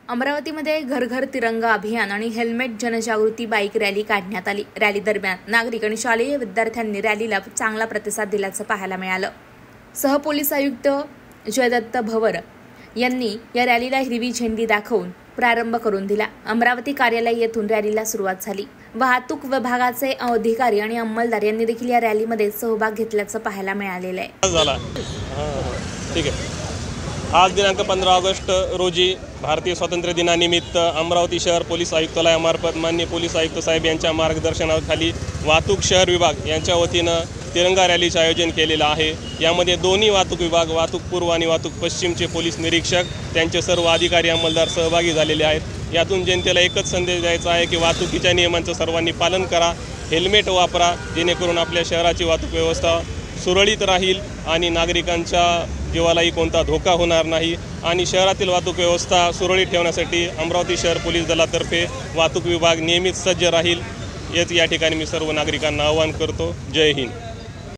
अमरावतीमध्ये घर घर तिरंगा अभियान आणि हेल्मेट जनजागृती बाईक रॅली काढण्यात आली। रॅली दरम्यान नागरिक आणि शालेय विद्यार्थ्यांनी रॅलीला चांगला प्रतिसाद दिल्याचं पाहायला मिळालं। सहपोलीस आयुक्त जयदत्त भवर यांनी या रॅलीला हिरवी झेंडी दाखवून प्रारंभ करून दिला। अमरावती कार्यालय येथून रॅलीला सुरुवात झाली। वाहतूक विभागाचे अधिकारी आणि अंमलदार यांनी देखील या रॅलीमध्ये सहभाग घेतल्याचं पाहायला मिळालेलं आहे। आज दिनांक 15 ऑगस्ट रोजी भारतीय स्वातंत्र्य दिनानिमित्त अमरावती शहर पोलीस आयुक्तालयामार्फत माननीय पोलीस आयुक्त साहेब यांच्या मार्गदर्शनाखाली वाहतूक शहर विभाग यांच्या वतीनं तिरंगा रॅलीचे आयोजन केलेलं आहे। यामध्ये दोन्ही वाहतूक विभाग, वाहतूक पूर्व आणि वाहतूक पश्चिमचे पोलीस निरीक्षक, त्यांचे सर्व अधिकारी अंमलदार सहभागी झालेले आहेत। यातून जनतेला एकच संदेश द्यायचा आहे की वाहतुकीच्या नियमांचं सर्वांनी पालन करा, हेल्मेट वापरा, जेणेकरून आपल्या शहराची वाहतूक व्यवस्था सुरळीत राहील आणि नागरिकांच्या जीवालाही कोणता धोका होणार नाही। आणि शहरातील वाहतूक व्यवस्था सुरळीत ठेवण्यासाठी अमरावती शहर पोलीस दलातर्फे वाहतूक विभाग नेहमीच सज्ज राहील, याच या ठिकाणी मी सर्व नागरिकांना आवाहन करतो। जय हिंद।